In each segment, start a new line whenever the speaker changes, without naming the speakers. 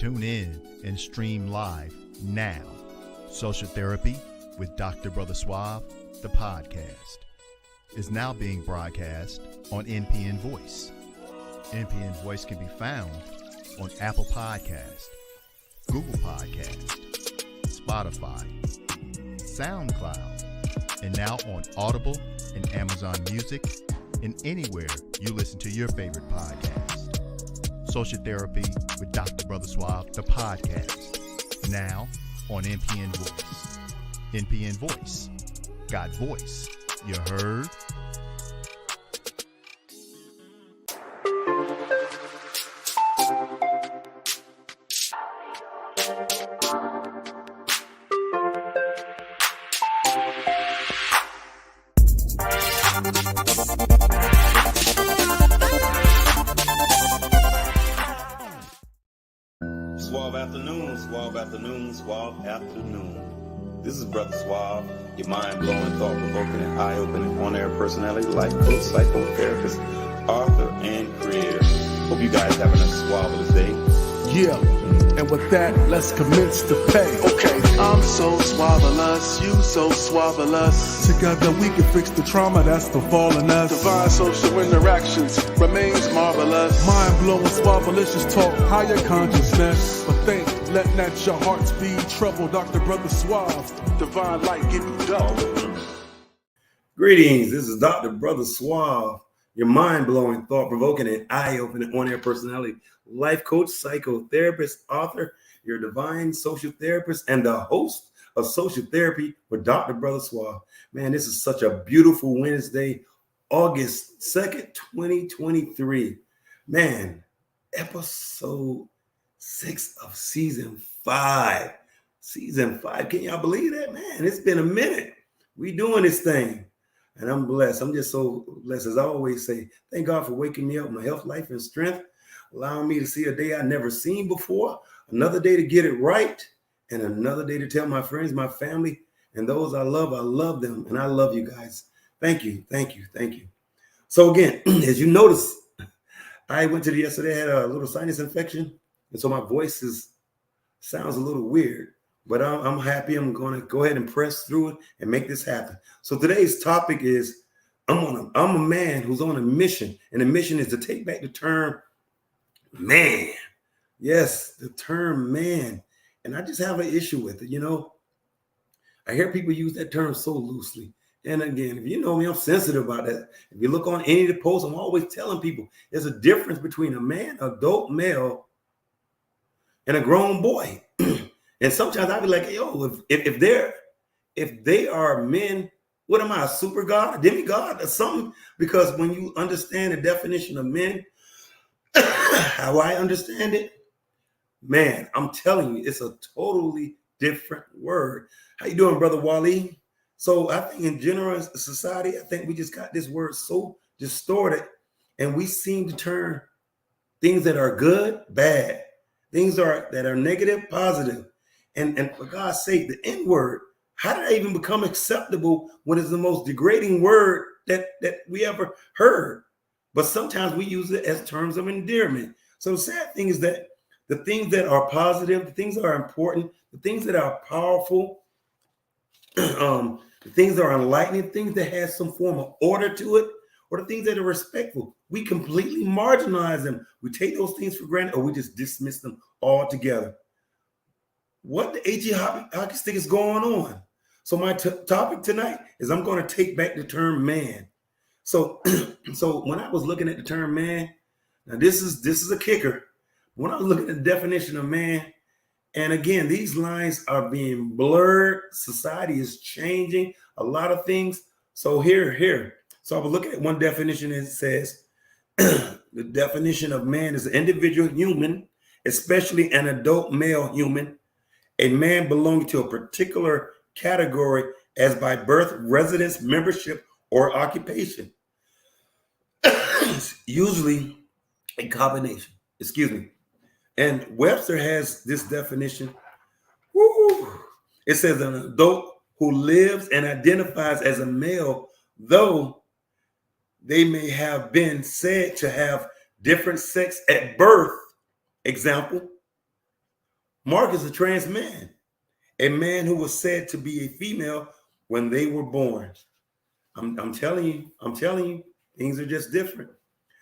Tune in and stream live now. Social Therapy with Dr. Brother Suave, the podcast, is now being broadcast on NPN Voice. NPN Voice can be found on Apple Podcast, Google Podcast, Spotify, SoundCloud, and now on Audible and Amazon Music, and anywhere you listen to your favorite podcast. Social Therapy with Dr. Brother Suave, the podcast, now on NPN Voice. NPN Voice. Got voice. You heard?
Suave afternoon. This is Brother Suave, your mind-blowing, thought-provoking, and eye-opening on-air personality, life coach, psychotherapist, author, and creator. Hope you guys having a suaveless day.
Yeah, and with that, let's commence to pay. Okay, I'm so suavelous, you so suavelous. Together we can fix the trauma that's befallen us. Divine social interactions remains marvelous. Mind-blowing, suavelicious talk, higher consciousness. But think, let not your hearts be troubled. Dr. Brother Suave, divine light give you double.
Greetings, this is Dr. Brother Suave, your mind-blowing, thought-provoking, and eye-opening on-air personality, life coach, psychotherapist, author, your divine social therapist, and the host of Social Therapy with Dr. Brother Suave. Man, this is such a beautiful Wednesday, August 2nd, 2023. Man, episode 6 of season 5. Season 5. Can y'all believe that? Man, it's been a minute. We doing this thing. And I'm blessed. I'm just so blessed. As I always say, thank God for waking me up, my health, life, and strength, allowing me to see a day I've never seen before, another day to get it right, and another day to tell my friends, my family, and those I love them, and I love you guys. Thank you, thank you, thank you. So again, as you notice, I went to yesterday, I had a little sinus infection, and so my voice sounds a little weird, but I'm happy. I'm going to go ahead and press through it and make this happen. So today's topic is, I'm a man who's on a mission, and the mission is to take back the term man. Yes, the term man. And I just have an issue with it. You know, I hear people use that term so loosely. And again, if you know me, I'm sensitive about that. If you look on any of the posts, I'm always telling people there's a difference between a man, adult male, and a grown boy. And sometimes I'll be like, yo, if they are men, what am I, a super god, a demigod, or something? Because when you understand the definition of men, how I understand it, man, I'm telling you, it's a totally different word. How you doing, Brother Wally? So I think in general society, I think we just got this word so distorted, and we seem to turn things that are good, bad, things that are negative, positive. And for God's sake, the N word, how did that even become acceptable when it's the most degrading word that we ever heard? But sometimes we use it as terms of endearment. So the sad thing is that the things that are positive, the things that are important, the things that are powerful, the things that are enlightening, things that have some form of order to it, or the things that are respectful, we completely marginalize them. We take those things for granted, or we just dismiss them altogether. What the HE hockey stick is going on? So my topic tonight is I'm going to take back the term man. So when I was looking at the term man, now this is a kicker. When I was looking at the definition of man, and again, these lines are being blurred. Society is changing a lot of things. So here. So I was looking at one definition, and it says the definition of man is an individual human, especially an adult male human, a man belonging to a particular category as by birth, residence, membership, or occupation. Usually a combination. And Webster has this definition. It says an adult who lives and identifies as a male, though they may have been said to have different sex at birth. Example, Mark is a trans man, a man who was said to be a female when they were born. I'm telling you, things are just different.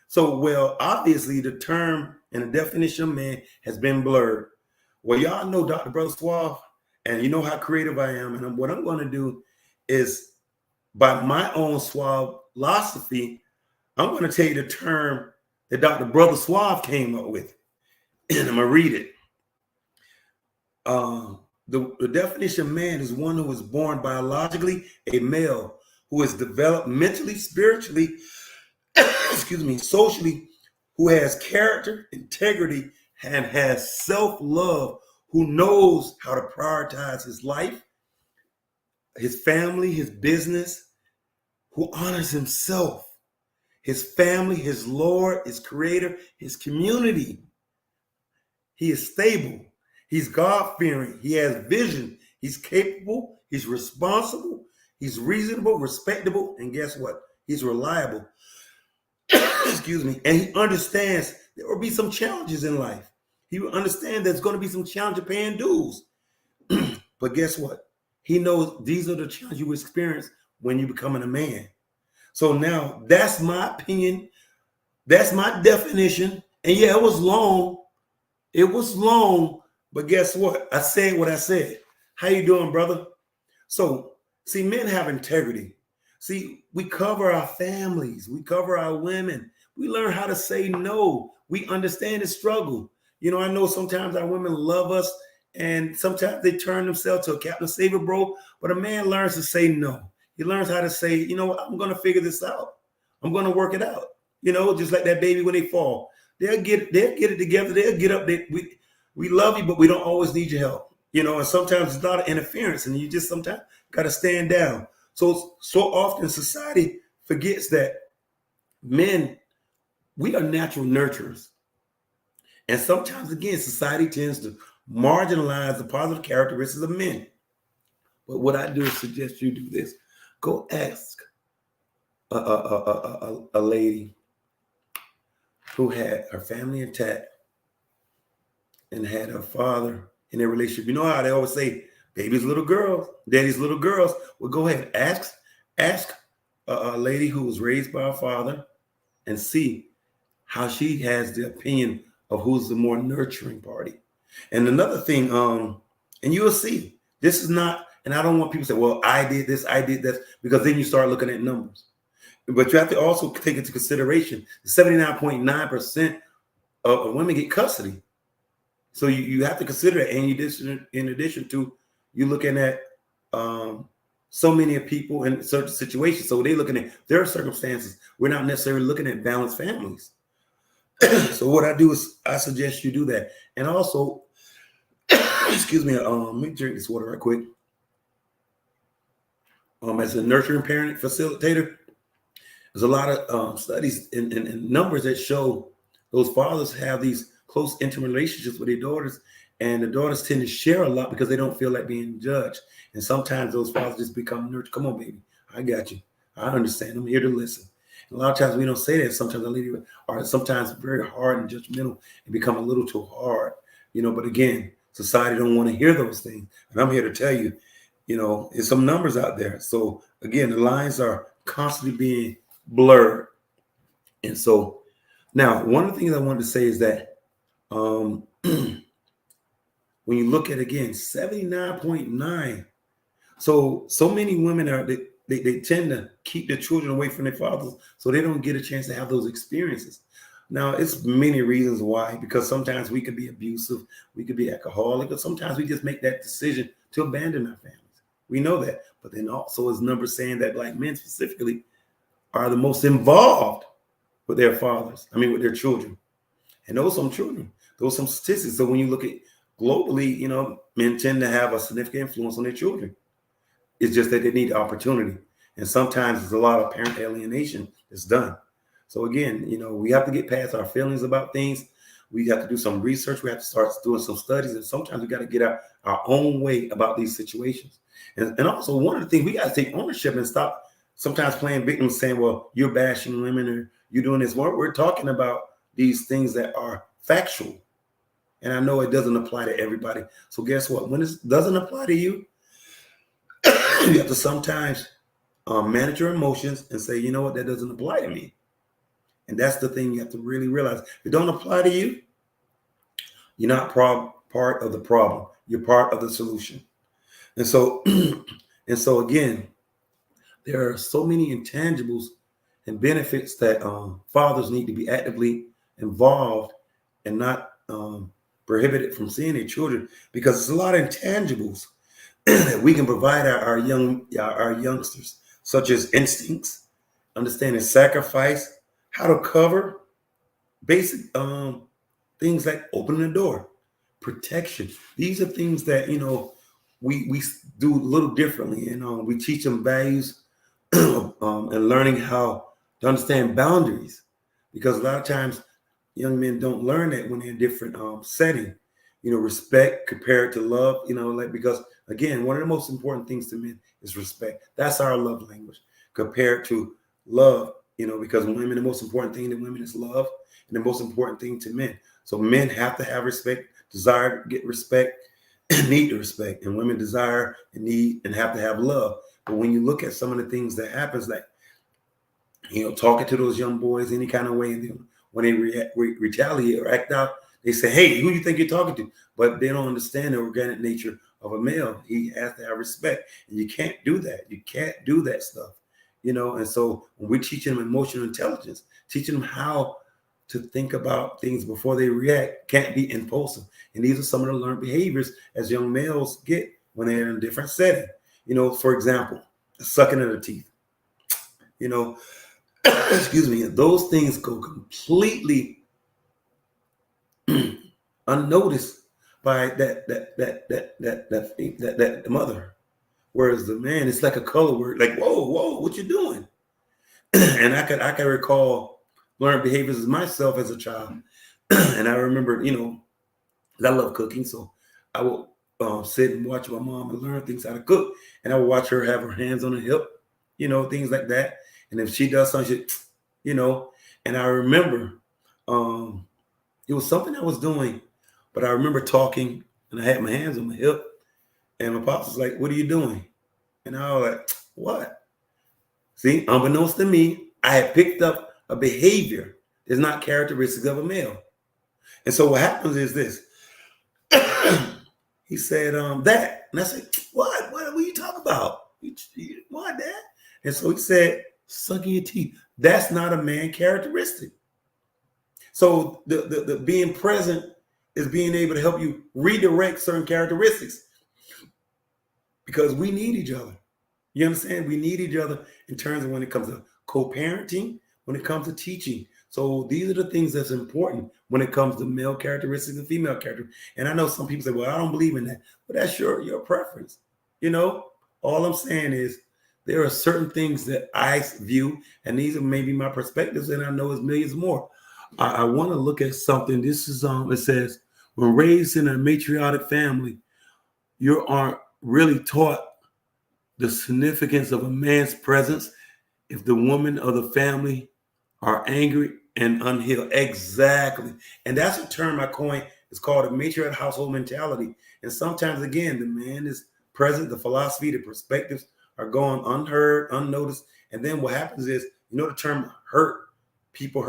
So, well, obviously the term and the definition of man has been blurred. Well, y'all know Dr. Brother Suave, and you know how creative I am. And what I'm going to do is, by my own Suave philosophy, I'm going to tell you the term that Dr. Brother Suave came up with. And I'm going to read it. The definition of man is one who is born biologically a male, who is developed mentally, spiritually, socially, who has character, integrity, and has self-love, who knows how to prioritize his life, his family, his business, who honors himself, his family, his Lord, his creator, his community. He is stable. He's God-fearing. He has vision. He's capable. He's responsible. He's reasonable, respectable, and guess what? He's reliable. And he understands there will be some challenges in life. He will understand there's going to be some challenge of paying dues. But guess what? He knows these are the challenges you experience when you're becoming a man. So now that's my opinion. That's my definition. And yeah, it was long. But guess what? I said what I said. How you doing, brother? So, see, men have integrity. See, we cover our families. We cover our women. We learn how to say no. We understand the struggle. You know, I know sometimes our women love us, and sometimes they turn themselves to a Captain Saver, bro. But a man learns to say no. He learns how to say, you know what, I'm going to figure this out. I'm going to work it out. You know, just like that baby when they fall. They'll get it together. They'll get up. We love you, but we don't always need your help. You know, and sometimes there's a lot of interference, and you just sometimes got to stand down. So often society forgets that men, we are natural nurturers. And sometimes, again, society tends to marginalize the positive characteristics of men. But what I do is suggest you do this. Go ask a lady who had her family intact and had her father in their relationship. You know how they always say, baby's little girls, daddy's little girls. Well, go ahead, ask a lady who was raised by a father and see how she has the opinion of who's the more nurturing party. And another thing, and you'll see, this is not, and I don't want people to say, well, I did this, because then you start looking at numbers. But you have to also take into consideration 79.9% of women get custody. So you have to consider that. And in addition to you looking at so many people in certain situations. So they're looking at their circumstances. We're not necessarily looking at balanced families. So what I do is I suggest you do that. And also, excuse me, let me drink this water right quick. As a nurturing parent facilitator, there's a lot of studies and numbers that show those fathers have these close, intimate relationships with their daughters, and the daughters tend to share a lot because they don't feel like being judged. And sometimes those fathers just become nurtured. Come on, baby, I got you. I understand. I'm here to listen. And a lot of times we don't say that. Sometimes our ladies are sometimes very hard and judgmental and become a little too hard, you know. But again, society don't want to hear those things. And I'm here to tell you, you know, there's some numbers out there. So again, the lines are constantly being blurred. And so now, one of the things I wanted to say is that when you look at, again, 79.9, so many women are they tend to keep their children away from their fathers so they don't get a chance to have those experiences. Now, it's many reasons why, because sometimes we could be abusive, we could be alcoholic, or sometimes we just make that decision to abandon our families. We know that. But then also is numbers saying that Black men specifically are the most involved with their fathers, with their children. And those are some children, those are some statistics. So when you look at globally, you know, men tend to have a significant influence on their children. It's just that they need the opportunity. And sometimes there's a lot of parent alienation that's done. So again, you know, we have to get past our feelings about things. We have to do some research. We have to start doing some studies. And sometimes we got to get our own way about these situations. And also one of the things, we got to take ownership and stop sometimes playing victim, saying, well, you're bashing women or you're doing this. We're talking about these things that are factual. And I know it doesn't apply to everybody. So guess what? When it doesn't apply to you, you have to sometimes manage your emotions and say, you know what, that doesn't apply to me. And that's the thing you have to really realize. If it don't apply to you, you're not part of the problem. You're part of the solution. And so, again, there are so many intangibles and benefits that fathers need to be actively involved and not prohibited from seeing their children, because there's a lot of intangibles that we can provide our youngsters, such as instincts, understanding sacrifice, how to cover, basic things like opening the door, protection. These are things that we do a little differently, and we teach them values and learning how to understand boundaries, because a lot of times young men don't learn that when they're in different setting. Respect compared to love. Because again, one of the most important things to men is respect. That's our love language compared to love. Because women, the most important thing to women is love, and the most important thing to men. So men have to have respect, desire to get respect, and need to respect. And women desire and need and have to have love. But when you look at some of the things that happens, like, talking to those young boys any kind of way, and when they retaliate or act out, they say, hey, who do you think you're talking to? But they don't understand the organic nature of a male. He has to have respect. And you can't do that. You can't do that stuff. And so when we're teaching them emotional intelligence, teaching them how to think about things before they react, can't be impulsive. And these are some of the learned behaviors as young males get when they're in a different setting. For example, sucking of the teeth. Excuse me, those things go completely unnoticed by that mother. Whereas the man, it's like a color word, like, whoa, what you doing? And I can recall learned behaviors as myself as a child. And I remember, I love cooking, so I would sit and watch my mom and learn things how to cook. And I would watch her have her hands on her hip, things like that. And if she does something, and I remember it was something I was doing, but I remember talking and I had my hands on my hip, and my pops was like, what are you doing? And I was like, what? See, unbeknownst to me, I had picked up a behavior that's not characteristic of a male. And so what happens is this. He said, that. And I said, what? What are you talking about? What, Dad? And so he said, sucking your teeth. That's not a man characteristic. So the being present is being able to help you redirect certain characteristics, because we need each other. You understand? We need each other in terms of when it comes to co-parenting, when it comes to teaching. So these are the things that's important when it comes to male characteristics and female characteristics. And I know some people say, well, I don't believe in that. But that's your preference. All I'm saying is there are certain things that I view, and these are maybe my perspectives, and I know there's millions more. I want to look at something. This is it says, when raised in a matriarchal family, you aren't really taught the significance of a man's presence if the woman of the family are angry and unhealed. Exactly. And that's a term I coined. It's called a matriarchal household mentality. And sometimes, again, the man is present, the philosophy, the perspectives are going unheard, unnoticed. And then what happens is, the term hurt people.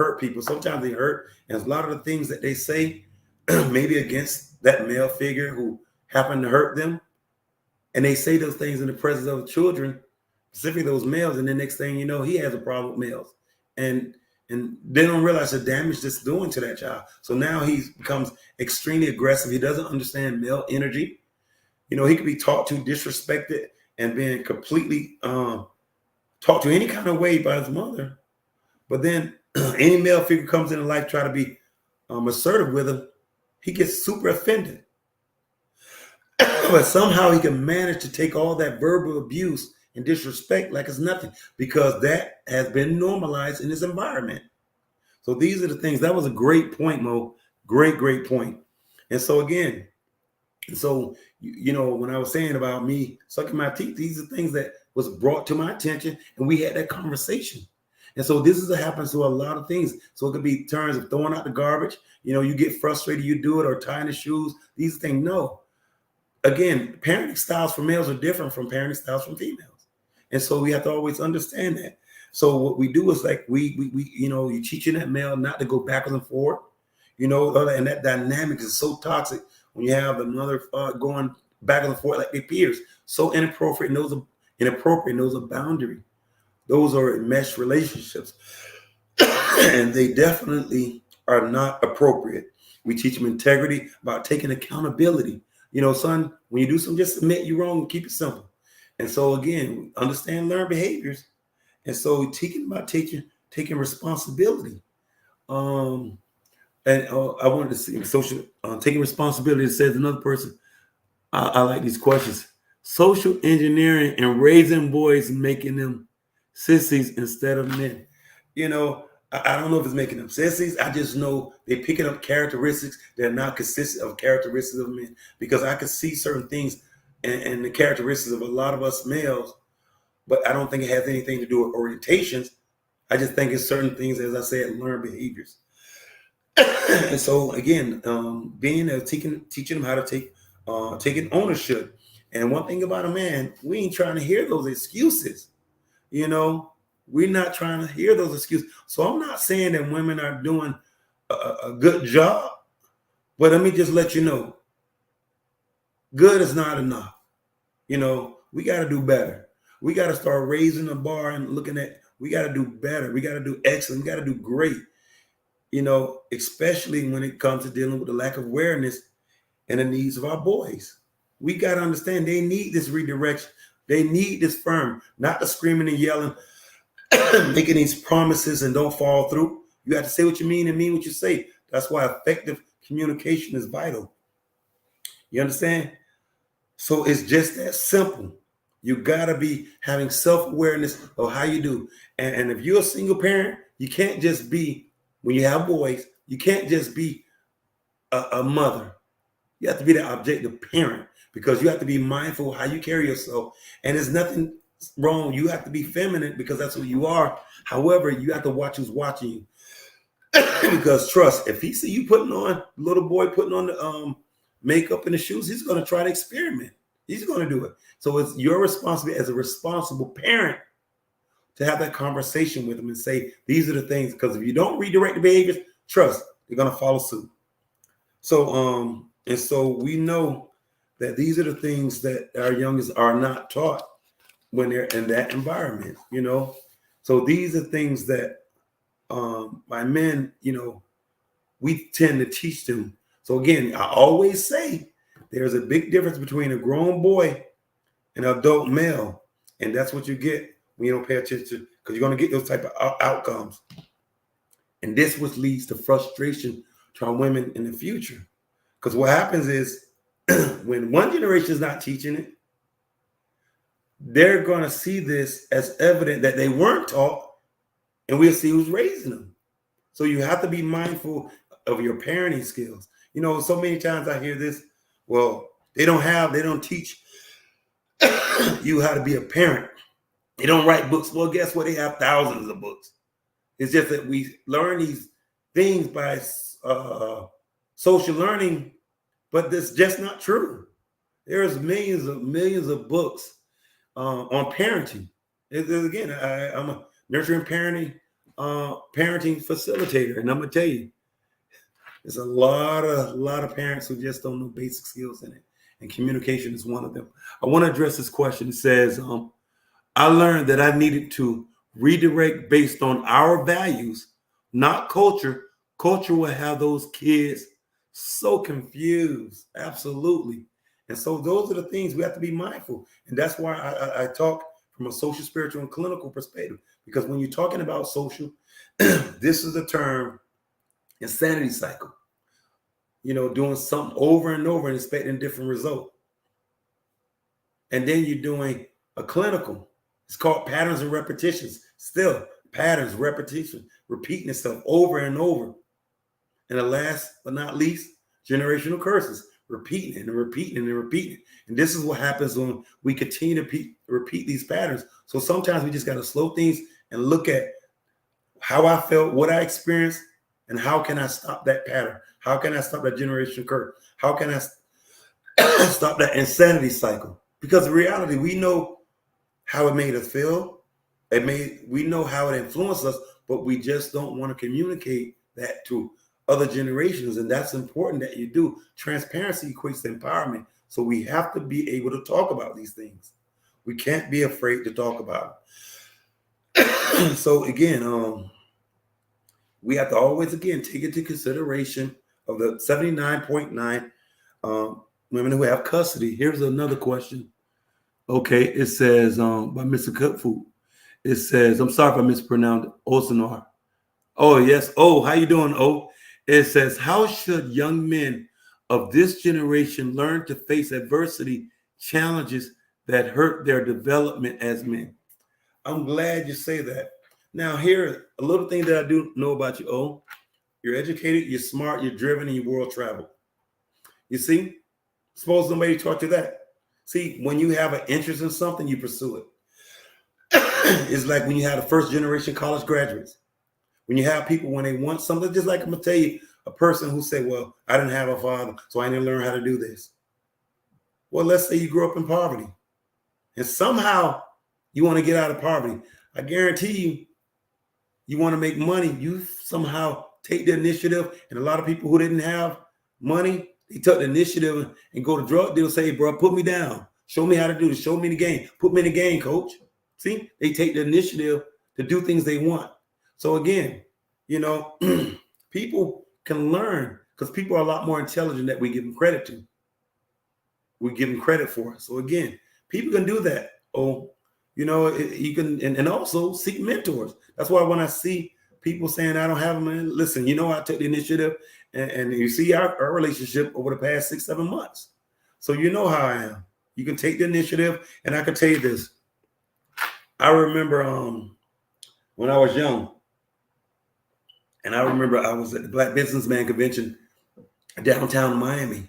Sometimes they hurt. And a lot of the things that they say, maybe against that male figure who happened to hurt them. And they say those things in the presence of children, specifically those males. And the next thing you know, he has a problem with males. And they don't realize the damage that's doing to that child. So now he becomes extremely aggressive. He doesn't understand male energy. He could be taught to, disrespected, and being completely taught to any kind of way by his mother. But then any male figure comes into life, try to be assertive with him, he gets super offended. But somehow he can manage to take all that verbal abuse and disrespect like it's nothing, because that has been normalized in his environment. So these are the things. That was a great point, Mo. Great point. And so again, when I was saying about me sucking my teeth, these are things that was brought to my attention, and we had that conversation. And so this is what happens to a lot of things. So it could be terms of throwing out the garbage. You get frustrated, you do it, or tying the shoes. These things, no. Again, parenting styles for males are different from parenting styles from females. And so we have to always understand that. So what we do is like you're teaching that male not to go backwards and forward, and that dynamic is so toxic when you have the mother going backwards and forth like their peers. So inappropriate, and those are boundary. Those are enmeshed relationships. And they definitely are not appropriate. We teach them integrity, about taking accountability. Son, when you do something, just admit you're wrong and keep it simple. And so again, understand learned behaviors. And so taking responsibility. And I wanted to see social taking responsibility. Says another person. I like these questions. Social engineering and raising boys, making them sissies instead of men. I don't know if it's making them sissies. I just know they're picking up characteristics that are not consistent of characteristics of men. Because I could see certain things and the characteristics of a lot of us males, but I don't think it has anything to do with orientations. I just think it's certain things, as I said, learned behaviors. And so again, teaching them how to taking ownership. And one thing about a man, we ain't trying to hear those excuses. We're not trying to hear those excuses. So I'm not saying that women are doing a good job, but let me just let you know, good is not enough. We got to do better. We got to start raising the bar and looking at, we got to do better. We got to do excellent. We got to do great, especially when it comes to dealing with the lack of awareness and the needs of our boys. We got to understand they need this redirection. They need this firm, not the screaming and yelling, making these promises and don't fall through. You have to say what you mean and mean what you say. That's why effective communication is vital. You understand? So it's just that simple. You got to be having self-awareness of how you do. And if you're a single parent, you can't just be, when you have boys, you can't just be a mother. You have to be the objective parent, because you have to be mindful how you carry yourself. And there's nothing wrong. You have to be feminine because that's who you are. However, you have to watch who's watching you. Because trust, if he see you little boy putting on the makeup and the shoes, he's going to try to experiment. He's going to do it. So it's your responsibility as a responsible parent to have that conversation with him and say, these are the things, because if you don't redirect the behaviors, trust, they're going to follow suit. So, and so we know that these are the things that our youngest are not taught when they're in that environment, So these are things that by men, we tend to teach them. So again, I always say there's a big difference between a grown boy and an adult male. And that's what you get when you don't pay attention, because you're going to get those type of outcomes. And this which leads to frustration to our women in the future. Because what happens is when one generation is not teaching it, they're going to see this as evident that they weren't taught, and we'll see who's raising them. So you have to be mindful of your parenting skills. So many times I hear this, well, they don't teach you how to be a parent. They don't write books. Well, guess what? They have thousands of books. It's just that we learn these things by social learning, but that's just not true. There's millions of books on parenting. Again, I'm a nurturing parenting facilitator, and I'm gonna tell you, there's a lot of parents who just don't know basic skills in it, and communication is one of them. I want to address this question. It says, I learned that I needed to redirect based on our values, not culture. Culture will have those kids so confused. Absolutely. And so those are the things we have to be mindful. And that's why I talk from a social, spiritual, and clinical perspective. Because when you're talking about social, this is a term, insanity cycle. Doing something over and over and expecting a different result. And then you're doing a clinical. It's called patterns and repetitions. Still, patterns, repetition, repeating itself over and over. And the last but not least, generational curses, repeating and repeating and repeating. And this is what happens when we continue to repeat these patterns. So sometimes we just got to slow things and look at how I felt, what I experienced, and how can I stop that pattern? How can I stop that generation curse? How can I stop that insanity cycle? Because in reality, we know how it made us feel. We know how it influenced us, but we just don't want to communicate that to other generations. And that's important that you do. Transparency equates to empowerment. So we have to be able to talk about these things. We can't be afraid to talk about it. So again, we have to always, again, take into consideration of the 79.9 women who have custody. Here's another question. Okay, it says by Mr. Cutfoot. It says, I'm sorry if I mispronounced Osanar. Oh, yes. Oh, how you doing, Oh? It says, how should young men of this generation learn to face adversity, challenges that hurt their development as men? I'm glad you say that. Now, here, a little thing that I do know about you, Oh. You're educated, you're smart, you're driven, and you world travel. You see? Suppose somebody taught you that. See, when you have an interest in something, you pursue it. It's like when you have the first generation college graduates. When you have people, when they want something, just like I'm going to tell you, a person who say, well, I didn't have a father, so I didn't learn how to do this. Well, let's say you grew up in poverty and somehow you want to get out of poverty. I guarantee you, you want to make money. You somehow take the initiative. And a lot of people who didn't have money, they took the initiative and go to drug dealers, say, hey, bro, put me down. Show me how to do this. Show me the game. Put me in the game, coach. See, they take the initiative to do things they want. So again, you know, people can learn because people are a lot more intelligent than we give them credit to. We give them credit for it. So again, people can do that. Oh, you know, you can, and also seek mentors. That's why when I see people saying I don't have them, listen, you know, I took the initiative, and you see our relationship over the past 6-7 months. So you know how I am. You can take the initiative, and I can tell you this. I remember when I was young, and I remember I was at the Black Businessman Convention downtown Miami,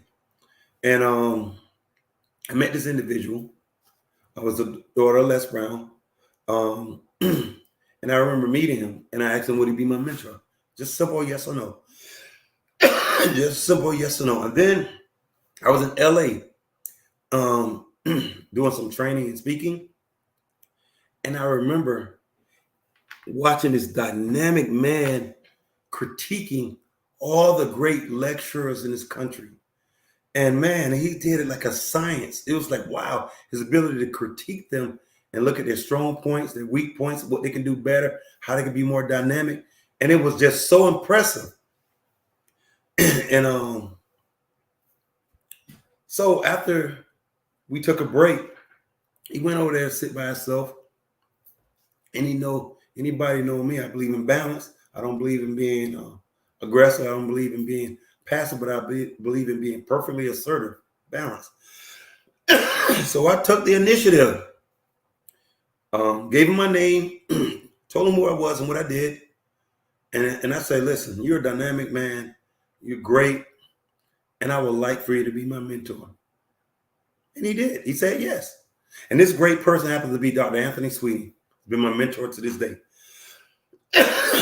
and I met this individual. I was the daughter of Les Brown, and I remember meeting him, and I asked him, would he be my mentor? Just simple yes or no. Just simple yes or no. And then I was in LA doing some training and speaking, and I remember watching this dynamic man critiquing all the great lecturers in this country. And man, he did it like a science. It was like, wow, his ability to critique them and look at their strong points, their weak points, what they can do better, how they can be more dynamic. And it was just so impressive. And so after we took a break, he went over there to sit by himself. And anybody know me, I believe in balance. I don't believe in being aggressive. I don't believe in being passive, but I believe in being perfectly assertive, balanced. So I took the initiative, gave him my name, told him who I was and what I did. And I said, listen, you're a dynamic man. You're great. And I would like for you to be my mentor. And he did. He said yes. And this great person happens to be Dr. Anthony Sweeney. He's been my mentor to this day.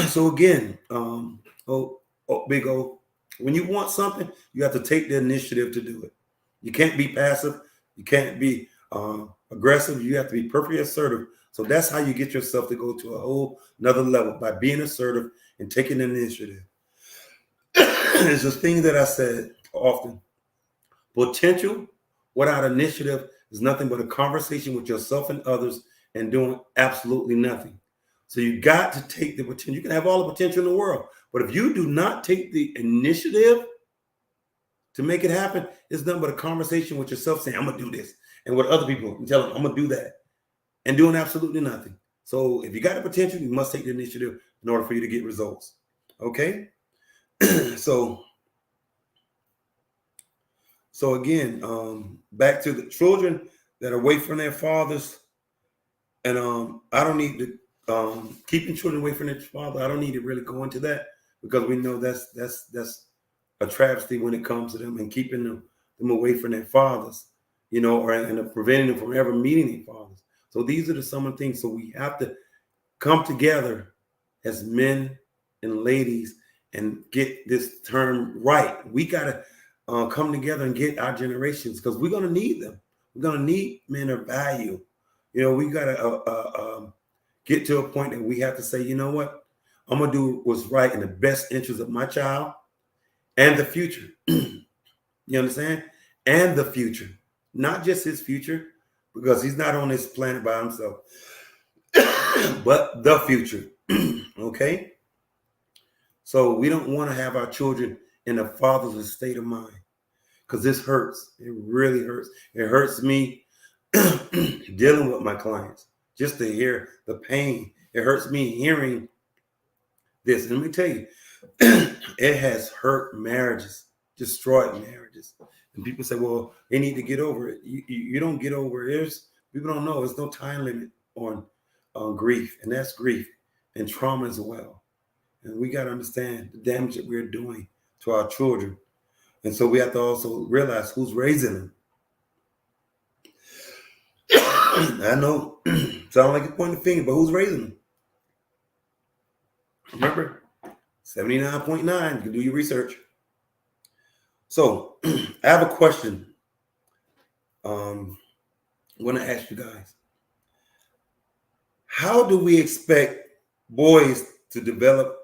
So again, Big O, when you want something, you have to take the initiative to do it. You can't be passive. You can't be aggressive. You have to be perfectly assertive. So that's how you get yourself to go to a whole another level, by being assertive and taking the initiative. It's this thing that I said often. Potential without initiative is nothing but a conversation with yourself and others and doing absolutely nothing. So you got to take the potential. You can have all the potential in the world, but if you do not take the initiative to make it happen, it's nothing but a conversation with yourself saying, I'm going to do this. And with other people, and tell them, I'm going to do that. And doing absolutely nothing. So if you got the potential, you must take the initiative in order for you to get results. Okay? So again, back to the children that are away from their fathers. And I don't need to keeping children away from their father. I don't need to really go into that, because we know that's a travesty when it comes to them, and keeping them away from their fathers, you know, and preventing them from ever meeting their fathers. So these are some of the things. So we have to come together as men and ladies and get this term right. We got to come together and get our generations, because we're going to need them. We're going to need men of value. You know, we got to get to a point that we have to say, you know what? I'm going to do what's right in the best interest of my child and the future. You understand? And the future. Not just his future, because he's not on this planet by himself, but the future. Okay? So we don't want to have our children in a fatherless state of mind, because this hurts. It really hurts. It hurts me dealing with my clients just to hear the pain. It hurts me hearing this. And let me tell you, it has hurt marriages, destroyed marriages. And people say, well, they need to get over it. You don't get over it. People don't know. There's no time limit on grief, and that's grief and trauma as well. And we got to understand the damage that we're doing to our children. And so we have to also realize who's raising them. I know, sound like you're pointing the finger, but who's raising them? Remember, 79.9, you can do your research. So I have a question I'm going to ask you guys. How do we expect boys to develop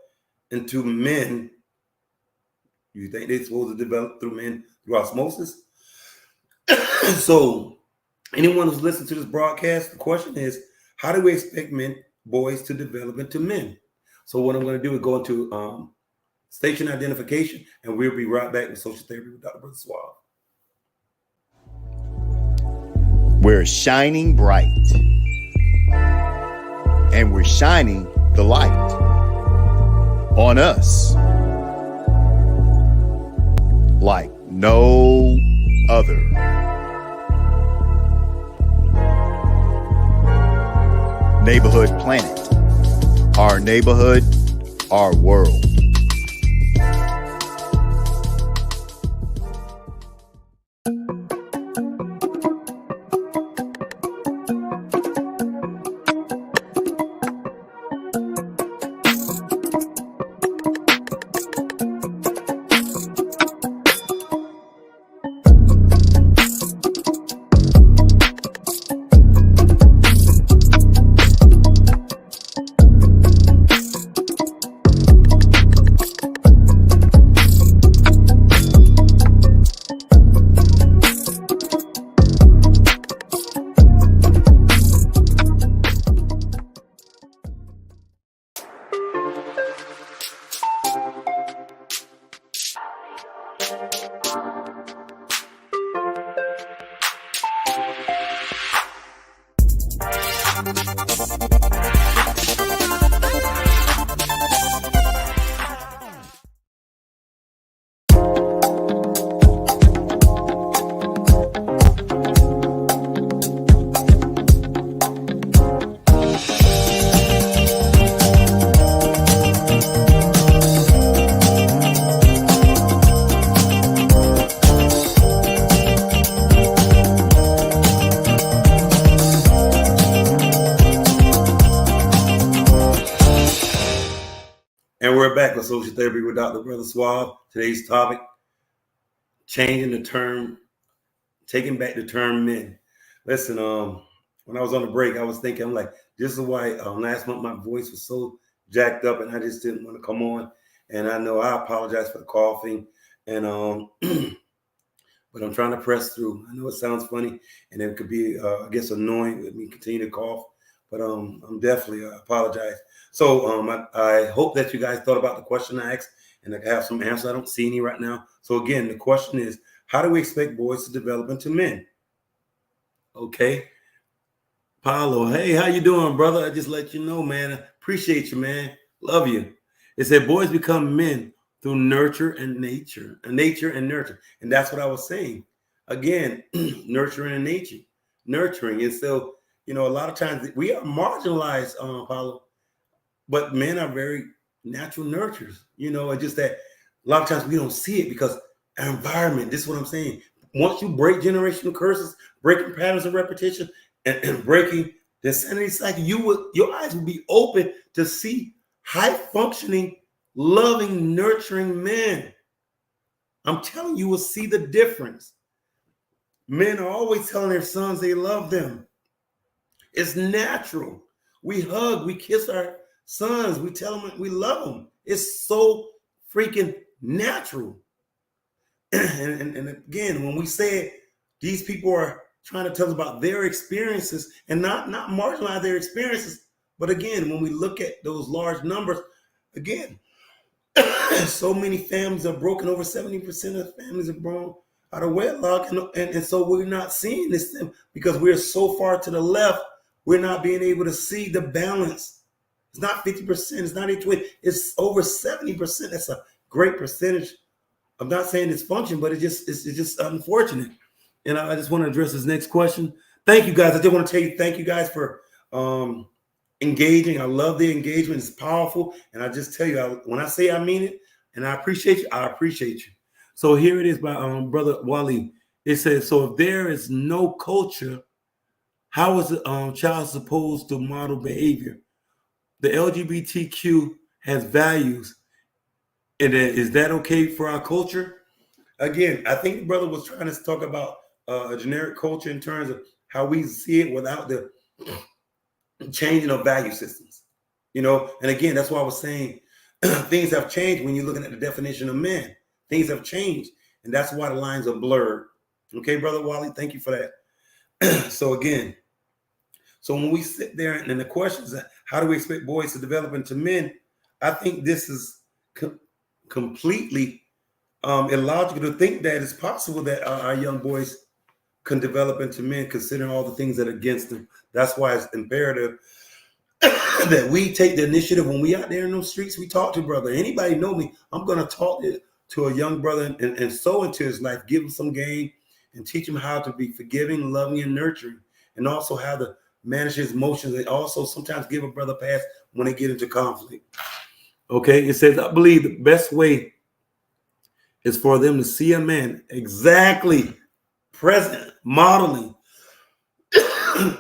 into men? You think they're supposed to develop through men through osmosis? So anyone who's listening to this broadcast, the question is, how do we expect boys to develop into men? So what I'm going to do is go into station identification, and we'll be right back with Social Therapy with Dr. Brother Suave.
We're shining bright, and we're shining the light on us like no other. Neighborhood Planet. Our neighborhood, our world.
And we're back with Social Therapy with Dr. Brother Suave. Today's topic, changing the term, taking back the term men. Listen, when I was on the break, I was thinking, I'm like, this is why last month my voice was so jacked up and I just didn't want to come on. And I know I apologize for the coughing. And but I'm trying to press through. I know it sounds funny and it could be, I guess, annoying with me continue to cough. But I'm definitely apologize. So I hope that you guys thought about the question I asked and I have some answers. I don't see any right now. So again, the question is, how do we expect boys to develop into men? Okay. Paulo, hey, how you doing, brother? I just let you know, man. I appreciate you, man. Love you. It said boys become men through nurture and nature and nurture. And that's what I was saying. Again, nurturing and nature, nurturing. And so, you know, a lot of times we are marginalized, Paulo, but men are very natural nurturers. You know, it's just that a lot of times we don't see it because our environment, this is what I'm saying. Once you break generational curses, breaking patterns of repetition and breaking the insanity cycle, your eyes will be open to see high-functioning, loving, nurturing men. I'm telling you, will see the difference. Men are always telling their sons they love them. It's natural. We hug, we kiss our sons, we tell them we love them. It's so freaking natural. And again, when we say these people are trying to tell us about their experiences and not marginalize their experiences, but again, when we look at those large numbers, again, so many families are broken. Over 70% of families are born out of wedlock. And so we're not seeing this thing because we're so far to the left. We're not being able to see the balance. It's not 50%. It's not 80%. It's over 70%. That's a great percentage. I'm not saying it's function, but it's just unfortunate. And I just want to address this next question. Thank you, guys. I just want to tell you, thank you guys for engaging. I love the engagement. It's powerful. And I just tell you, when I say I mean it, and I appreciate you, I appreciate you. So here it is by Brother Wally. It says, so if there is no culture, how is the child supposed to model behavior? The LGBTQ has values. And is that okay for our culture? Again, I think the brother was trying to talk about a generic culture in terms of how we see it without the changing of value systems. You know, and again, that's why I was saying things have changed when you're looking at the definition of men. Things have changed, and that's why the lines are blurred. Okay, Brother Wally, thank you for that. So again, so when we sit there and the questions, how do we expect boys to develop into men? I think this is completely illogical to think that it's possible that our young boys can develop into men, considering all the things that are against them. That's why it's imperative that we take the initiative when we out there in those streets. We talk to brother. Anybody know me? I'm going to talk to a young brother and sow into his life, give him some game, and teach him how to be forgiving, loving, and nurturing, and also how to manage his emotions, and also sometimes give a brother a pass when they get into conflict. Okay, it says, I believe the best way is for them to see a man exactly present, modeling.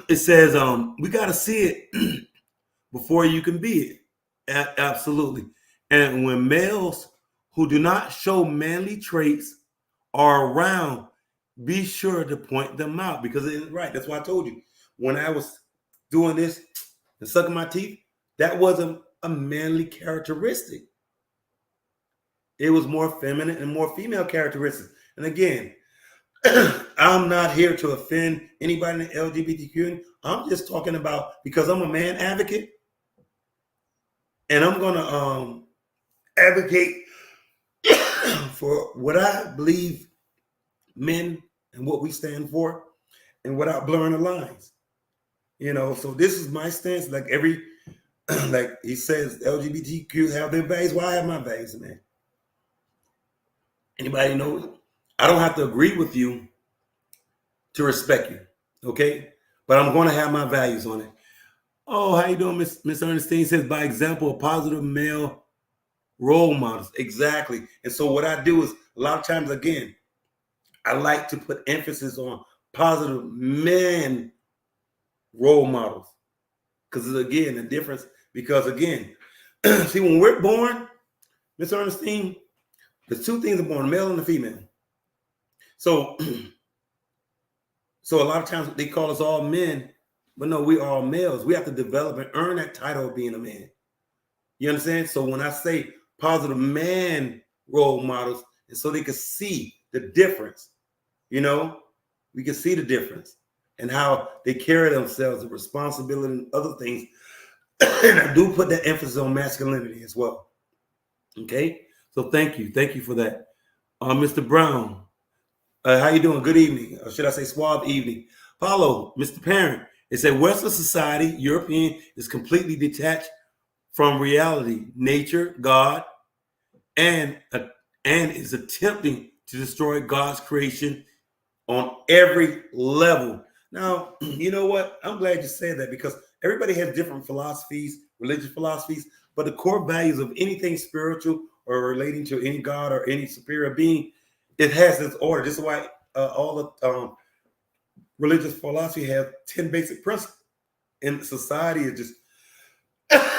It says, we got to see it before you can be it. Absolutely. And when males who do not show manly traits are around, be sure to point them out, because it is right. That's why I told you when I was doing this and sucking my teeth, that wasn't a manly characteristic. It was more feminine and more female characteristics. And again, I'm not here to offend anybody in the LGBTQ. I'm just talking about, because I'm a man advocate, and I'm going to advocate for what I believe men and what we stand for, and without blurring the lines. You know, so this is my stance. Like like he says, LGBTQ have their values. Well, I have my values, man. Anybody know? I don't have to agree with you to respect you, okay? But I'm going to have my values on it. Oh, how you doing, Miss Ernestine? Says, by example, positive male role models. Exactly. And so what I do is, a lot of times, again, I like to put emphasis on positive men role models. Because, again, the difference, because, again, see, when we're born, Miss Ernestine, there's two things are born, a male and a female. So a lot of times they call us all men, but no, we are all males. We have to develop and earn that title of being a man. You understand? So when I say positive man role models, and so they can see the difference, you know, we can see the difference and how they carry themselves, the responsibility and other things. And I do put that emphasis on masculinity as well. Okay? So thank you for that. Mr. Brown, how you doing? Good evening. Or should I say suave evening? Paulo, Mr. Parent, it said Western society, European, is completely detached from reality, nature, God, and is attempting to destroy God's creation on every level. Now, you know what? I'm glad you said that, because everybody has different philosophies, religious philosophies, but the core values of anything spiritual or relating to any God or any superior being, it has its order. This is why all the religious philosophy have 10 basic principles. And society is just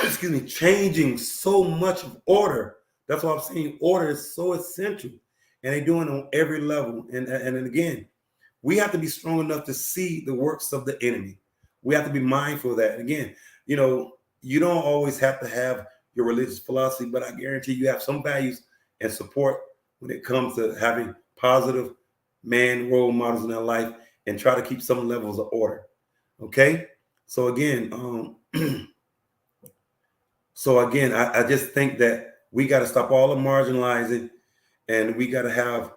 excuse me, changing so much of order. That's why I'm saying order is so essential, and they're doing it on every level. And again, we have to be strong enough to see the works of the enemy. We have to be mindful of that. Again, you don't always have to have your religious philosophy, but I guarantee you have some values and support when it comes to having positive man role models in their life and try to keep some levels of order. Okay. So again, I just think that we got to stop all the marginalizing, and we got to have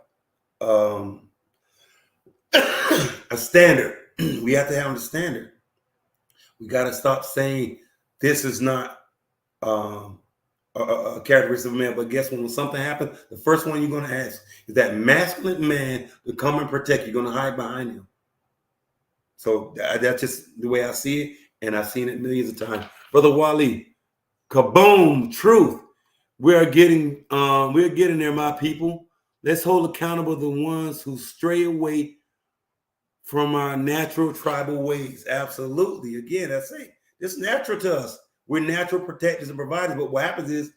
a standard. We have to have a standard. We got to stop saying this is not a characteristic of man. But guess when something happens, the first one you're going to ask is that masculine man to come and protect you. You're going to hide behind him. So that's just the way I see it, and I've seen it millions of times. Brother Wally, kaboom, truth. We're getting there, my people. Let's hold accountable the ones who stray away from our natural tribal ways. Absolutely. Again, I say it's natural to us. We're natural protectors and providers. But what happens is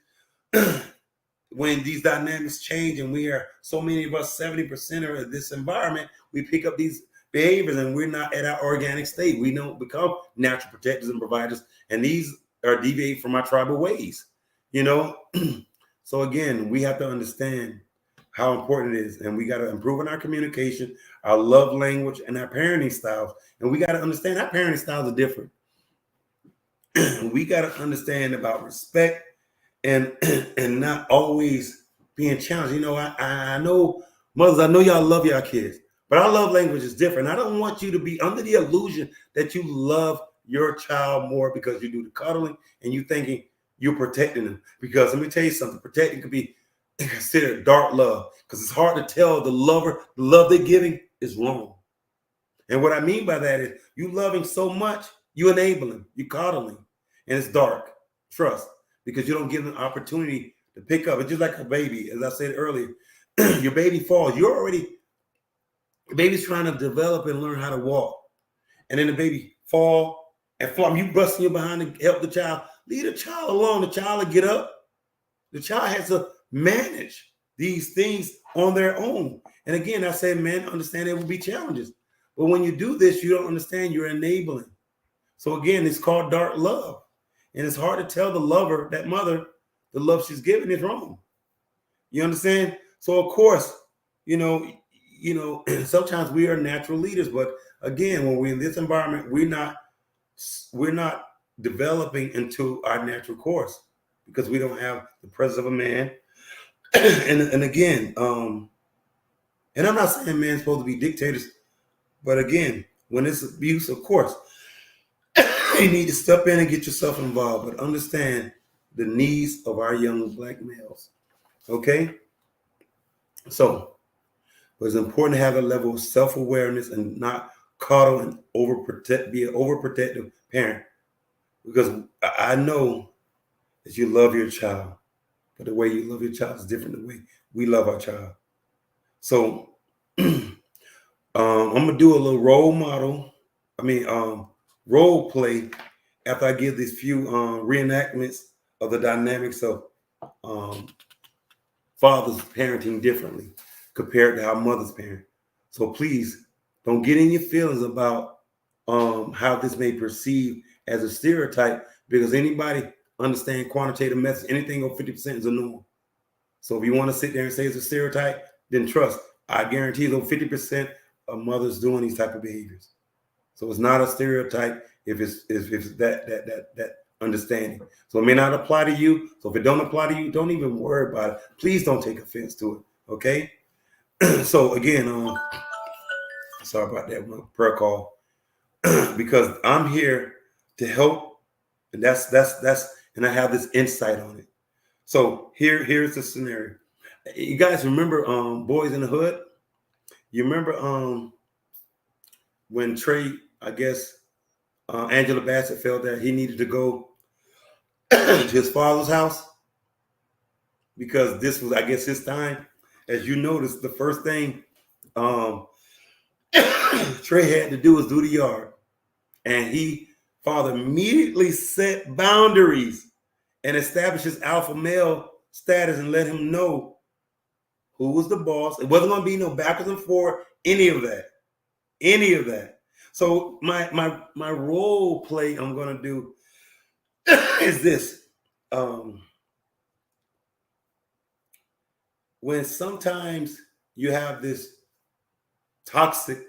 when these dynamics change, and we are so many of us, 70% of this environment, we pick up these behaviors, and we're not at our organic state. We don't become natural protectors and providers, and these are deviating from our tribal ways. So again, we have to understand how important it is, and we got to improve in our communication, our love language, and our parenting styles. And we got to understand our parenting styles are different. We got to understand about respect and not always being challenged. I know mothers, I know y'all love y'all kids, but our love language is different. I don't want you to be under the illusion that you love your child more because you do the cuddling and you thinking you're protecting them. Because let me tell you something, protecting could be considered dark love, because it's hard to tell the love they're giving is wrong. And what I mean by that is you loving so much, you enabling, you coddling, and it's dark. Trust, because you don't give them an opportunity to pick up. It's just like a baby, as I said earlier. Your baby falls. The baby's trying to develop and learn how to walk, and then the baby fall and flop. You busting your behind to help the child. Leave the child alone. The child will get up. The child has to manage these things on their own. And again, I say, man, understand there will be challenges. But when you do this, you don't understand you're enabling. So again, it's called dark love. And it's hard to tell the lover, that mother, the love she's giving is wrong. You understand? So of course, sometimes we are natural leaders, but again, when we're in this environment, we're not developing into our natural course because we don't have the presence of a man. and again, and I'm not saying man's supposed to be dictators, but again, when it's abuse, of course, you need to step in and get yourself involved, but understand the needs of our young Black males. Okay? So, but it's important to have a level of self-awareness and not coddle and be an overprotective parent. Because I know that you love your child, but the way you love your child is different than the way we love our child. So I'm gonna do a little role play after I give these few reenactments of the dynamics of fathers parenting differently compared to how mothers parent. So please don't get in your feelings about how this may perceive as a stereotype, because anybody understand quantitative methods, anything over 50% is a norm. So if you want to sit there and say it's a stereotype, then trust, I guarantee those 50% of mothers doing these type of behaviors. So it's not a stereotype if it's that understanding. So it may not apply to you. So if it don't apply to you, don't even worry about it. Please don't take offense to it. Okay. So again, sorry about that, my prayer call, because I'm here to help, and that's and I have this insight on it. So here's the scenario. You guys remember Boys in the Hood? You remember when Trey, I guess Angela Bassett felt that he needed to go to his father's house because this was, I guess, his time. As you notice, the first thing Trey had to do was do the yard, and he father immediately set boundaries and establishes alpha male status and let him know who was the boss. It wasn't going to be no backwards and forward, any of that. So my role play I'm going to do is this. When sometimes you have this toxic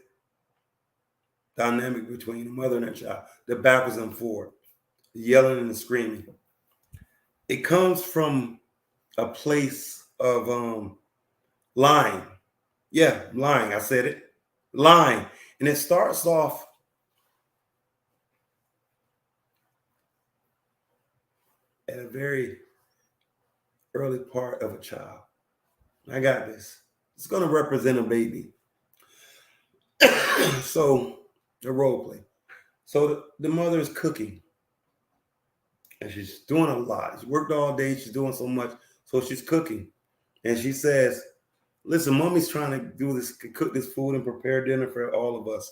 dynamic between the mother and her child, the backwards and forward, the yelling and the screaming, it comes from a place of lying. Yeah, lying. I said it. Lying. And it starts off at a very early part of a child. I got this. It's going to represent a baby. So the role play. So the mother is cooking. And she's doing a lot. She worked all day. She's doing so much. So she's cooking. And she says, listen, mommy's trying to do this, cook this food and prepare dinner for all of us.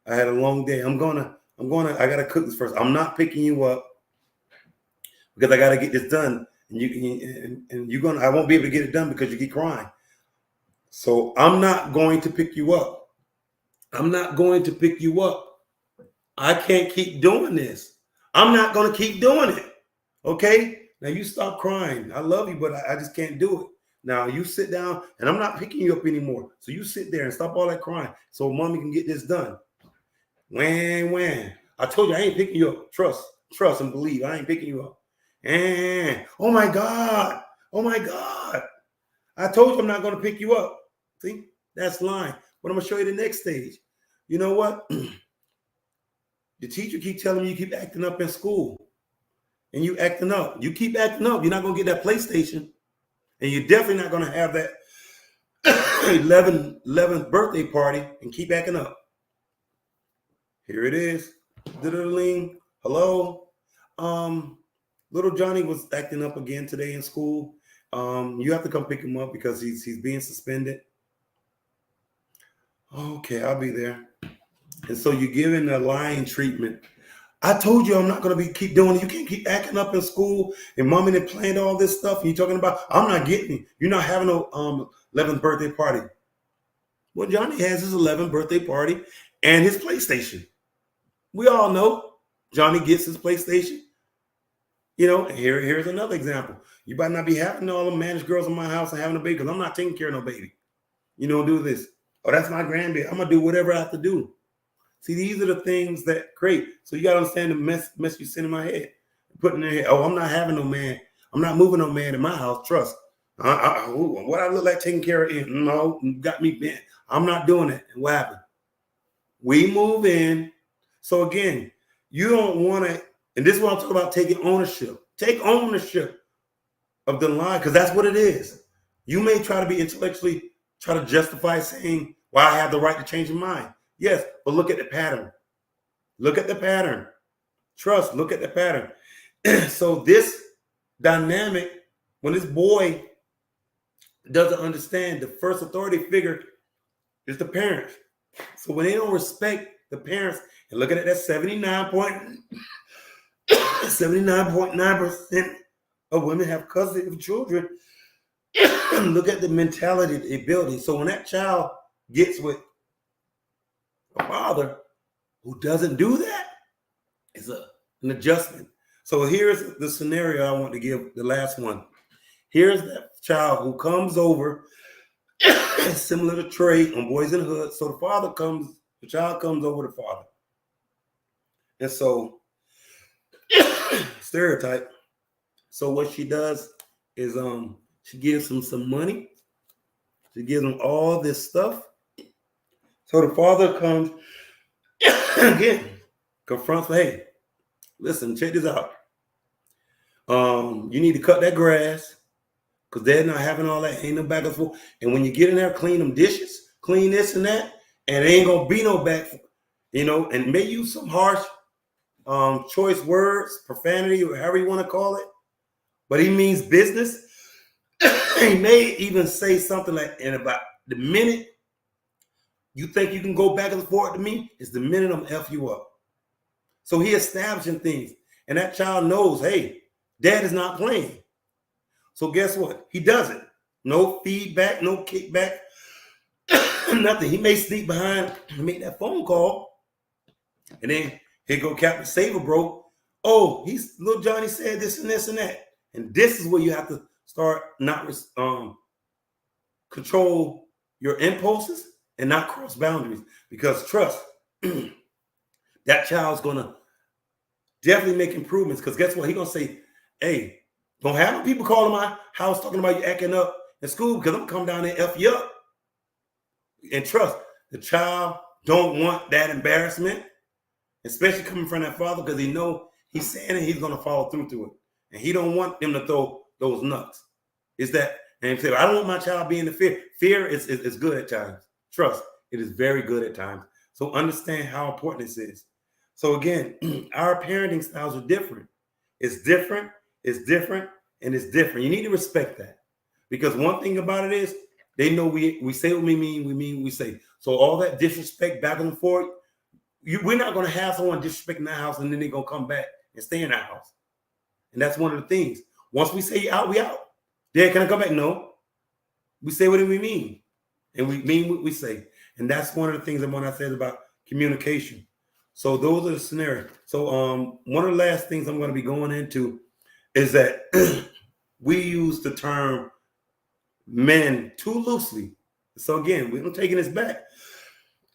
I had a long day. I got to cook this first. I'm not picking you up because I got to get this done. And I won't be able to get it done because you keep crying. So I'm not going to pick you up. I can't keep doing this. I'm not going to keep doing it. Okay? Now you stop crying. I love you, but I just can't do it. Now you sit down and I'm not picking you up anymore. So you sit there and stop all that crying so mommy can get this done. When. I told you I ain't picking you up. Trust and believe. I ain't picking you up. And oh my God. I told you I'm not going to pick you up. See, that's lying. But I'm going to show you the next stage. You know what? The teacher keep telling you keep acting up in school. And you acting up. You keep acting up. You're not going to get that PlayStation. And you're definitely not going to have that 11th birthday party and keep acting up. Here it is. Hello. Little Johnny was acting up again today in school. You have to come pick him up because he's being suspended. Okay, I'll be there. And so you're giving a lying treatment. I told you I'm not going to keep doing it. You can't keep acting up in school and mommy and planned all this stuff. And you're talking about, I'm not getting it. You're not having no 11th birthday party. Well, Johnny has his 11th birthday party and his PlayStation. We all know Johnny gets his PlayStation. You know, and here's another example. You might not be having all the managed girls in my house and having a baby because I'm not taking care of no baby. You know, do this. Oh, that's my grandbaby. I'm going to do whatever I have to do. See, these are the things that create. So you got to understand the mess you send in my head. Putting in their head, oh, I'm not having no man. I'm not moving no man in my house. Trust. What I look like taking care of him? No, got me bent. I'm not doing it. And what happened? We move in. So again, you don't want to, and this is what I'm talking about, taking ownership. Take ownership of the lie, because that's what it is. You may try to be intellectually, try to justify saying, well, I have the right to change your mind. Yes, but look at the pattern. Look at the pattern. Trust, look at the pattern. So this dynamic, when this boy doesn't understand, the first authority figure is the parents. So when they don't respect the parents, and looking at that 79.9% of women have custody of children, look at the mentality, the ability. So when that child gets with a father who doesn't do that, is an adjustment. So here's the scenario I want to give, the last one. Here's that child who comes over, similar to Trey on Boys in the Hood. So the child comes over the father. And so, stereotype. So what she does is she gives him some money. She gives him all this stuff. So the father comes, again, confronts her, hey, listen, check this out. You need to cut that grass because they're not having all that, ain't no back and forth. And when you get in there, clean them dishes, clean this and that, and it ain't going to be no back, and may use some harsh choice words, profanity, or however you want to call it. But he means business. He may even say something like, and about the minute you think you can go back and forth to me, is the minute I'm F you up. So he establishing things, and that child knows, hey, dad is not playing. So guess what? He does it. No feedback, no kickback, nothing. He may sneak behind and make that phone call, and then here go Captain Saver, bro. Oh, little Johnny said this and this and that, and this is where you have to start not control your impulses and not cross boundaries, because trust, that child's gonna definitely make improvements. Because guess what? He's gonna say, hey, don't have no people calling my house talking about you acting up in school, because I'm gonna come down there and F you up. And trust, the child don't want that embarrassment, especially coming from that father, because he know he's saying it, he's gonna follow through to it. And he don't want them to throw those nuts. Is that, and say, I don't want my child being in fear. Fear is good at times. Trust, it is very good at times. So understand how important this is. So again, our parenting styles are different. It's different, it's different, and it's different. You need to respect that. Because one thing about it is, they know we say what we mean what we say. So all that disrespect back and forth, we're not going to have someone disrespecting our house and then they're going to come back and stay in our house. And that's one of the things. Once we say out, we out. Dad, can I come back? No. We say what we mean. And we mean what we say. And that's one of the things that when I said about communication. So those are the scenarios. So one of the last things I'm going to be going into is that we use the term men too loosely. So again, we're taking this back.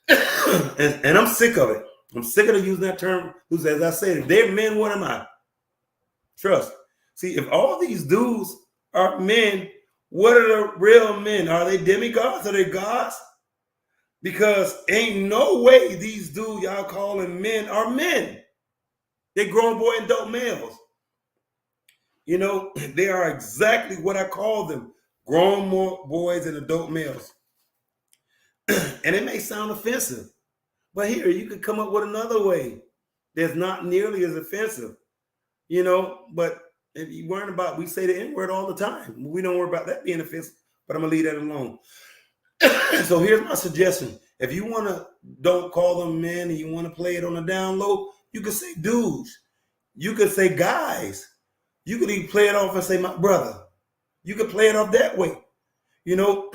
and I'm sick of it. I'm sick of using that term loosely. As I said, if they're men, what am I? Trust. See, if all these dudes are men, what are the real men? Are they demigods? Are they gods? Because ain't no way these dudes y'all calling men are men. They're grown boy and adult males. You know, they are exactly what I call them, grown boys and adult males. And it may sound offensive, but here you could come up with another way that's not nearly as offensive, you know. But if you worry about, we say the N-word all the time. We don't worry about that being offensive, but I'm gonna leave that alone. So here's my suggestion. If you want to don't call them men and you want to play it on the down low, you could say dudes. You could say guys. You could even play it off and say my brother. You could play it off that way, you know.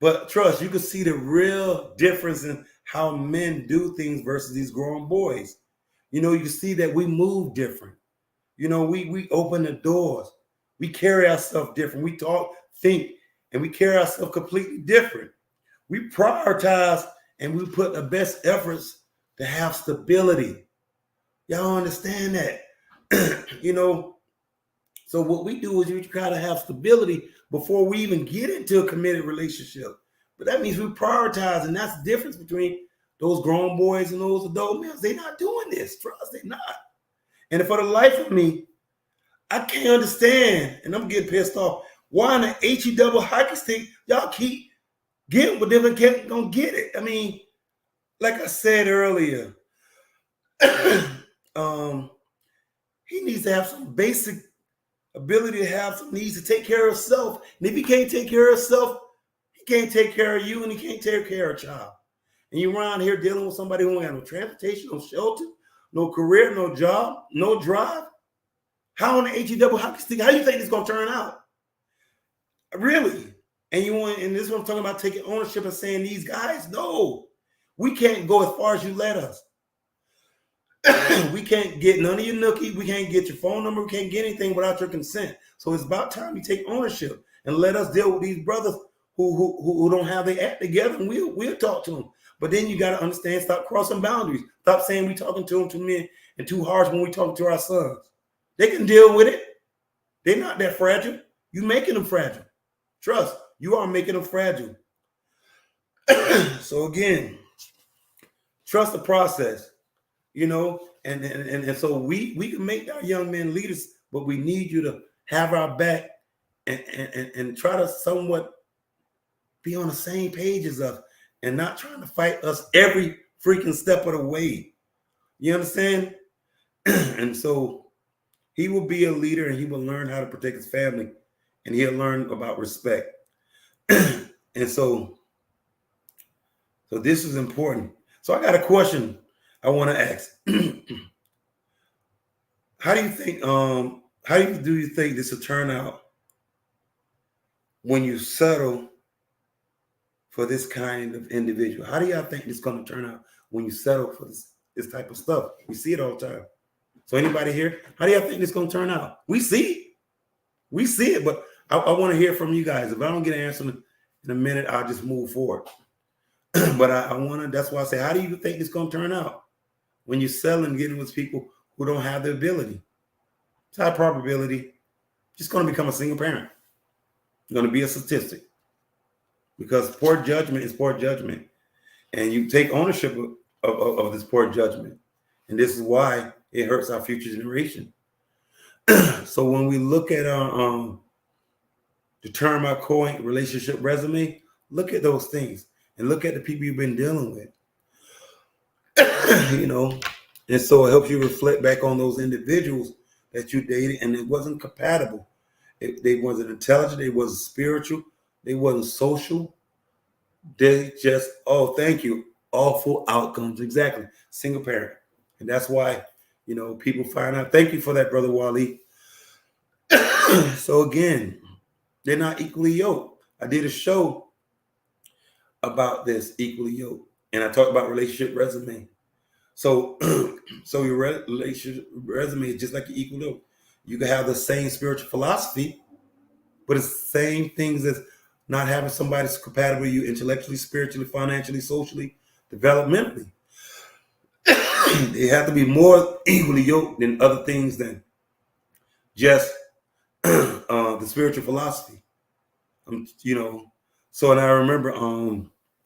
But trust, you can see the real difference in how men do things versus these grown boys. You know, you can see that we move different. You know, we open the doors. We carry ourselves different. We talk, think, and we carry ourselves completely different. We prioritize and we put the best efforts to have stability. Y'all understand that? You know, so what we do is we try to have stability before we even get into a committed relationship. But that means we prioritize, and that's the difference between those grown boys and those adult males. They're not doing this. Trust, they're not. And for the life of me, I can't understand, and I'm getting pissed off, why in the HE double hockey stick, y'all keep getting, but never gonna get it. I mean, like I said earlier, he needs to have some basic ability to have some needs to take care of himself. And if he can't take care of himself, he can't take care of you, and he can't take care of a child. And you're around here dealing with somebody who ain't got no transportation, no shelter, no career, no job, no drive. How on the HE double hockey stick, how you think it's gonna turn out? Really? And you want, and this is what I'm talking about, taking ownership and saying these guys, no, we can't go as far as you let us. We can't get none of your nookie. We can't get your phone number. We can't get anything without your consent. So it's about time you take ownership and let us deal with these brothers who don't have their act together, and we'll talk to them. But then you got to understand, stop crossing boundaries. Stop saying we talking to them too men and too harsh when we talking to our sons. They can deal with it. They're not that fragile. You making them fragile. Trust, you are making them fragile. So again, trust the process. You know, and so we can make our young men leaders, but we need you to have our back and try to somewhat be on the same page as us and not trying to fight us every freaking step of the way. You understand? And so he will be a leader and he will learn how to protect his family and he'll learn about respect. And so this is important. So I got a question. I want to ask, how do you think this will turn out when you settle for this kind of individual? How do y'all think this is going to turn out when you settle for this type of stuff? We see it all the time. So anybody here, how do y'all think this is going to turn out? We see it, but I want to hear from you guys. If I don't get an answer in a minute, I'll just move forward. But I want to, that's why I say, how do you think it's going to turn out when you're selling, getting with people who don't have the ability? It's high probability just going to become a single parent. It's going to be a statistic, because poor judgment is poor judgment, and you take ownership of this poor judgment, and this is why it hurts our future generation. So when we look at the term I coined, relationship resume, look at those things and look at the people you've been dealing with. And so it helps you reflect back on those individuals that you dated, and it wasn't compatible. They wasn't intelligent, they wasn't spiritual, they wasn't social. They just, thank you, awful outcomes. Exactly, single parent. And that's why, people find out. Thank you for that, Brother Wally. So again, they're not equally yoked. I did a show about this, equally yoked, and I talked about relationship resume. So your relationship resume is just like your equal yoke. You can have the same spiritual philosophy, but it's the same things as not having somebody that's compatible with you intellectually, spiritually, financially, socially, developmentally. They have to be more equally yoked than other things than just the spiritual philosophy. So, and I remember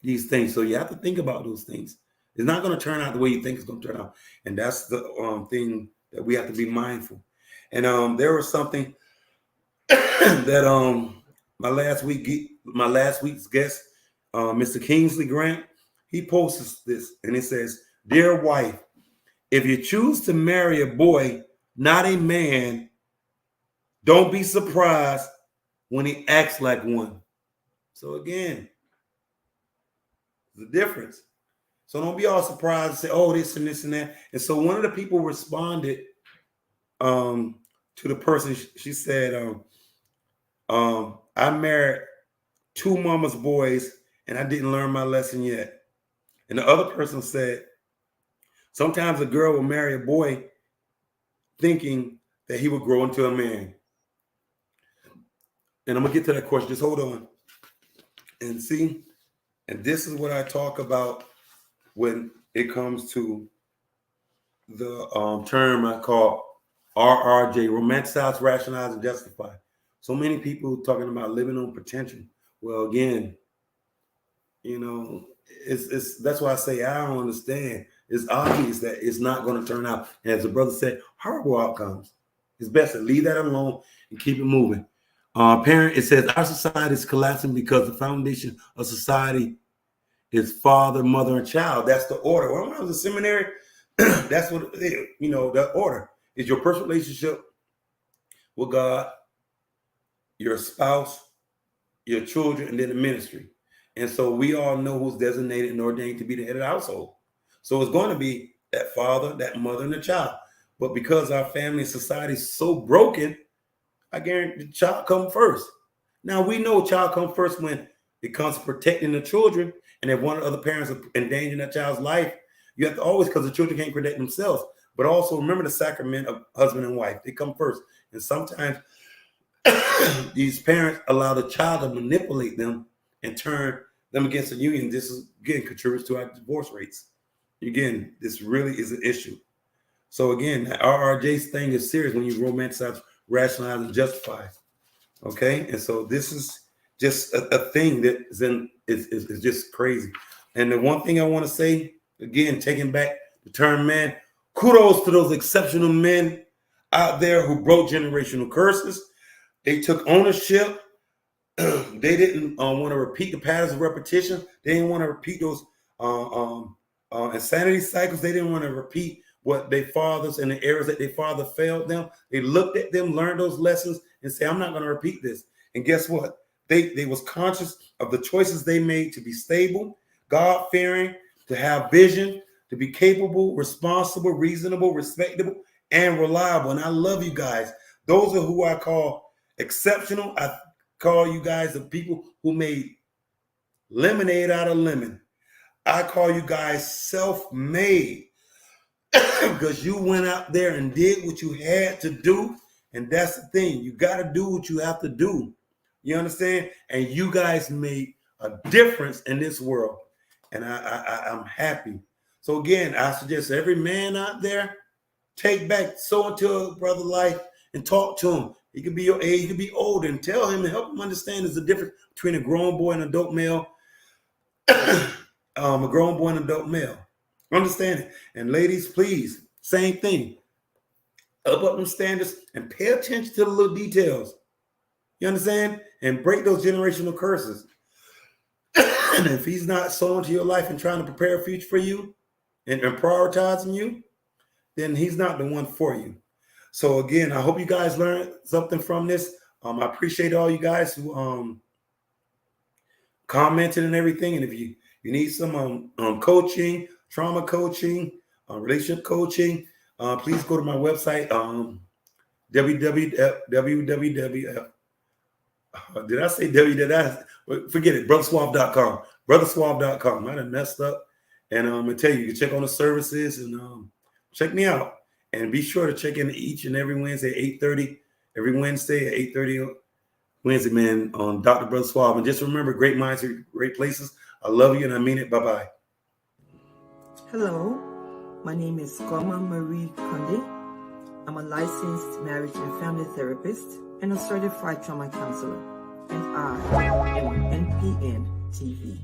these things. So you have to think about those things. It's not going to turn out the way you think it's going to turn out. And that's the thing that we have to be mindful. And there was something that my last week's guest, Mr. Kingsley Grant, he posts this, and it says, "Dear wife, if you choose to marry a boy, not a man, don't be surprised when he acts like one." So again, the difference. So don't be all surprised and say, "Oh, this and this and that." And so one of the people responded to the person. She said, "I married 2 mama's boys and I didn't learn my lesson yet." And the other person said, "Sometimes a girl will marry a boy thinking that he will grow into a man." And I'm going to get to that question. Just hold on. And see, and this is what I talk about when it comes to the term I call RRJ, romanticize, rationalize, and justify. So many people talking about living on potential. Well, again, it's that's why I say I don't understand. It's obvious that it's not going to turn out, as the brother said, horrible outcomes. It's best to leave that alone and keep it moving. Parent, it says our society is collapsing because the foundation of society is father, mother, and child. That's the order. When I was in seminary, that's what it is. The order is your personal relationship with God, your spouse, your children, and then the ministry. And so we all know who's designated and ordained to be the head of the household. So it's going to be that father, that mother, and the child. But because our family and society is so broken, I guarantee the child come first. Now we know child come first when it comes to protecting the children. And if one of the other parents is endangering that child's life, you have to always, because the children can't protect themselves. But also remember the sacrament of husband and wife. They come first. And sometimes these parents allow the child to manipulate them and turn them against the union. This is, again, contributes to our divorce rates. Again, this really is an issue. So again, the RRJ's thing is serious when you romanticize, rationalize, and justify. Okay? And so this is just a thing that is just crazy. And the one thing I want to say, again, taking back the term man, kudos to those exceptional men out there who broke generational curses. They took ownership. They didn't want to repeat the patterns of repetition. They didn't want to repeat those insanity cycles. They didn't want to repeat what their fathers and the errors that their father failed them. They looked at them, learned those lessons, and say, "I'm not going to repeat this." And guess what? They was conscious of the choices they made to be stable, God-fearing, to have vision, to be capable, responsible, reasonable, respectable, and reliable. And I love you guys. Those are who I call exceptional. I call you guys the people who made lemonade out of lemon. I call you guys self-made because you went out there and did what you had to do. And that's the thing. You got to do what you have to do. You understand? And you guys made a difference in this world. And I'm happy. So again, I suggest every man out there, take back, sow into a brother life and talk to him. He could be your age, he could be older, and tell him and help him understand there's a difference between a grown boy and an adult male. A grown boy and an adult male. Understand it. And ladies, please, same thing. Up them standards and pay attention to the little details. You understand? And break those generational curses. And if he's not sowing to your life and trying to prepare a future for you and prioritizing you, then he's not the one for you. So again, I hope you guys learned something from this. I appreciate all you guys who commented and everything. And if you need some coaching, trauma coaching, relationship coaching, please go to my website, www. Did I say www? Forget it. BrotherSuave.com. BrotherSuave.com. I done messed up. And I'm going to tell you, you can check on the services and check me out. And be sure to check in each and every Wednesday at 8:30. Every Wednesday at 8:30 Wednesday, man, on Dr. Brother Suave. And just remember, great minds are great places. I love you and I mean it. Bye-bye.
Hello. My name is Goma Marie Conde. I'm a licensed marriage and family therapist and a certified trauma counselor. And I am on NPN TV.